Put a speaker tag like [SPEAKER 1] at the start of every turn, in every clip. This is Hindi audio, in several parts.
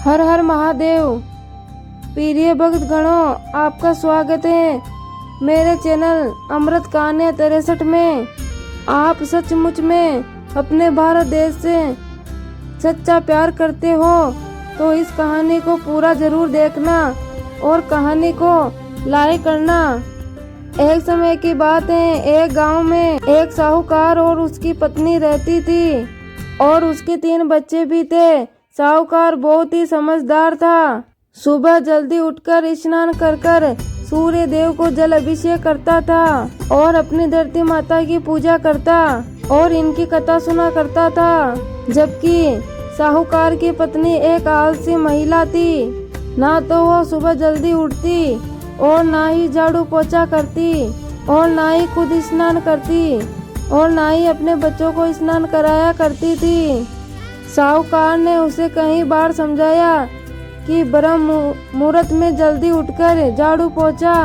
[SPEAKER 1] हर हर महादेव। प्रिय भक्त गणों, आपका स्वागत है मेरे चैनल अमृत कहानियाँ 63 में। आप सचमुच में अपने भारत देश से सच्चा प्यार करते हो तो इस कहानी को पूरा जरूर देखना और कहानी को लाइक करना। एक समय की बात है, एक गांव में एक साहूकार और उसकी पत्नी रहती थी और उसके 3 बच्चे भी थे। साहूकार बहुत ही समझदार था। सुबह जल्दी उठकर स्नान कर सूर्य देव को जल अभिषेक करता था और अपनी धरती माता की पूजा करता और इनकी कथा सुना करता था। जबकि साहूकार की पत्नी एक आलसी महिला थी। ना तो वो सुबह जल्दी उठती और ना ही झाड़ू पोछा करती और ना ही खुद स्नान करती और ना ही अपने बच्चों को स्नान कराया करती थी। साहूकार ने उसे कई बार समझाया कि ब्रह्म मुहूर्त में जल्दी उठकर झाड़ू पोछा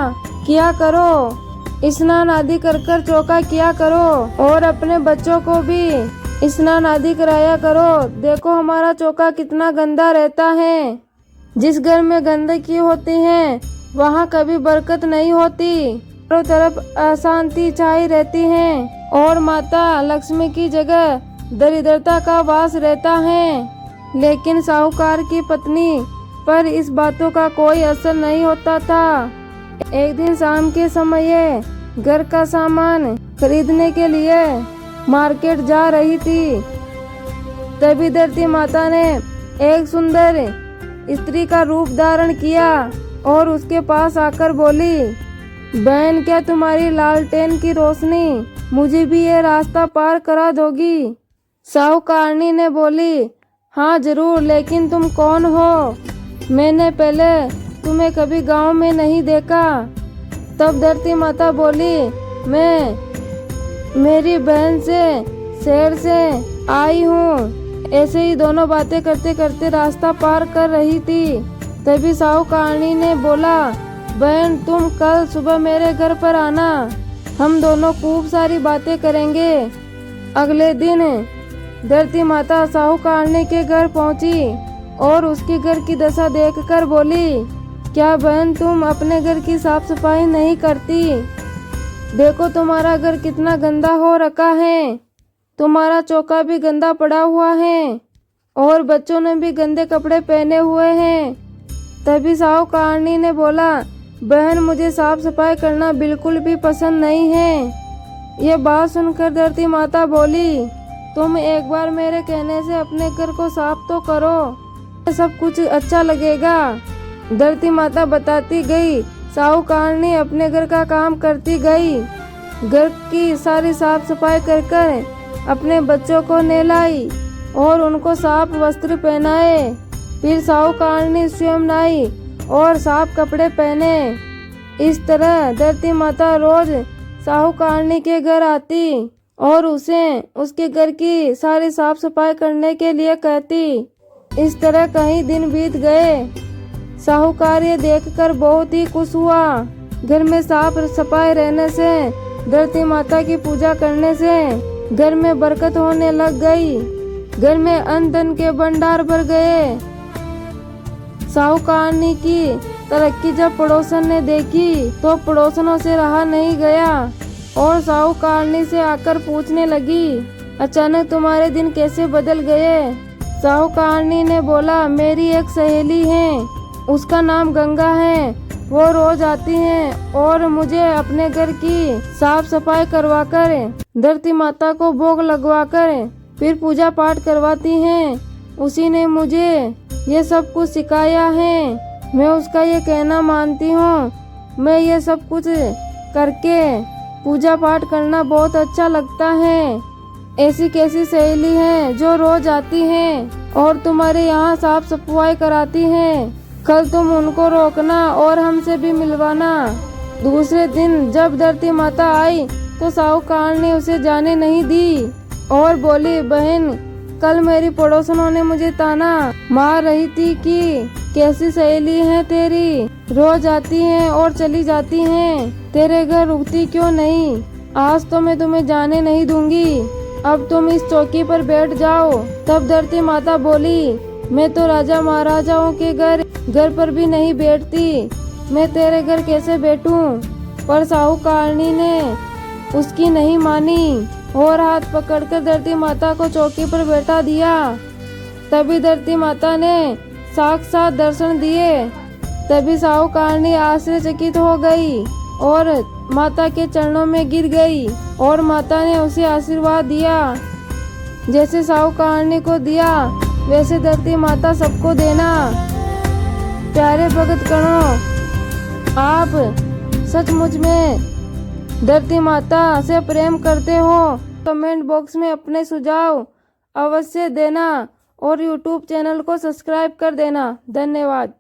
[SPEAKER 1] किया करो, स्नान आदि कर चौका किया करो और अपने बच्चों को भी स्नान आदि कराया करो। देखो हमारा चौका कितना गंदा रहता है। जिस घर में गंदगी होती है वहाँ कभी बरकत नहीं होती, चारों तरफ अशांति छाई रहती है और माता लक्ष्मी की जगह दरिद्रता का वास रहता है। लेकिन साहूकार की पत्नी पर इस बातों का कोई असर नहीं होता था। एक दिन शाम के समय घर का सामान खरीदने के लिए मार्केट जा रही थी। तभी धरती माता ने एक सुंदर स्त्री का रूप धारण किया और उसके पास आकर बोली, बहन क्या तुम्हारी लालटेन की रोशनी मुझे भी ये रास्ता पार करा दोगी? साहूकारनी ने बोली, हाँ जरूर, लेकिन तुम कौन हो? मैंने पहले तुम्हें कभी गांव में नहीं देखा। तब धरती माता बोली, मैं मेरी बहन से शहर से आई हूँ। ऐसे ही दोनों बातें करते करते रास्ता पार कर रही थी। तभी साहूकारनी ने बोला, बहन तुम कल सुबह मेरे घर पर आना, हम दोनों खूब सारी बातें करेंगे। अगले दिन धरती माता साहूकारनी के घर पहुंची और उसके घर की दशा देखकर बोली, क्या बहन तुम अपने घर की साफ सफाई नहीं करती? देखो तुम्हारा घर कितना गंदा हो रखा है, तुम्हारा चौका भी गंदा पड़ा हुआ है और बच्चों ने भी गंदे कपड़े पहने हुए हैं। तभी साहूकारनी ने बोला, बहन मुझे साफ सफाई करना बिल्कुल भी पसंद नहीं है। ये बात सुनकर धरती माता बोली, तुम एक बार मेरे कहने से अपने घर को साफ तो करो, सब कुछ अच्छा लगेगा। धरती माता बताती गई। साहूकारनी अपने घर का काम करती गई। घर की सारी साफ सफाई कर अपने बच्चों को नहलाई और उनको साफ वस्त्र पहनाए। फिर साहूकारनी स्वयं नहाई और साफ कपड़े पहने। इस तरह धरती माता रोज साहूकारनी के घर आती और उसे उसके घर की सारी साफ सफाई करने के लिए कहती। इस तरह कई दिन बीत गए। साहूकार ये देखकर बहुत ही खुश हुआ। घर में साफ सफाई रहने से, धरती माता की पूजा करने से घर में बरकत होने लग गई। घर में अन्न धन के भंडार भर गए। साहूकारनी की तरक्की जब पड़ोसन ने देखी तो पड़ोसनों से रहा नहीं गया और साहूकारनी से आकर पूछने लगी, अचानक तुम्हारे दिन कैसे बदल गए? साहूकारनी ने बोला, मेरी एक सहेली है, उसका नाम गंगा है। वो रोज आती है और मुझे अपने घर की साफ सफाई करवाकर धरती माता को भोग लगवाकर फिर पूजा पाठ करवाती हैं। उसी ने मुझे ये सब कुछ सिखाया है। मैं उसका ये कहना मानती हूँ। मैं ये सब कुछ करके पूजा पाठ करना बहुत अच्छा लगता है। ऐसी कैसी सहेली है जो रोज आती है और तुम्हारे यहाँ साफ सफाई कराती है? कल तुम उनको रोकना और हमसे भी मिलवाना। दूसरे दिन जब धरती माता आई तो साहूकार ने उसे जाने नहीं दी और बोली, बहन कल मेरी पड़ोसनों ने मुझे ताना मार रही थी कि कैसी सहेली है तेरी, रोज आती हैं और चली जाती हैं, तेरे घर रुकती क्यों नहीं? आज तो मैं तुम्हें जाने नहीं दूंगी, अब तुम इस चौकी पर बैठ जाओ। तब धरती माता बोली, मैं तो राजा महाराजाओं के घर पर भी नहीं बैठती, मैं तेरे घर कैसे बैठूं? पर साहूकारनी ने उसकी नहीं मानी और हाथ पकड़कर धरती माता को चौकी पर बैठा दिया। तभी धरती माता ने साक्षात दर्शन दिए। तभी साहूकारनी आश्चर्यचकित हो गई और माता के चरणों में गिर गई और माता ने उसे आशीर्वाद दिया। जैसे साहूकारनी को दिया वैसे धरती माता सबको देना। प्यारे भगत गणों, आप सचमुच में धरती माता से प्रेम करते हो? कमेंट बॉक्स में अपने सुझाव अवश्य देना और यूट्यूब चैनल को सब्सक्राइब कर देना। धन्यवाद।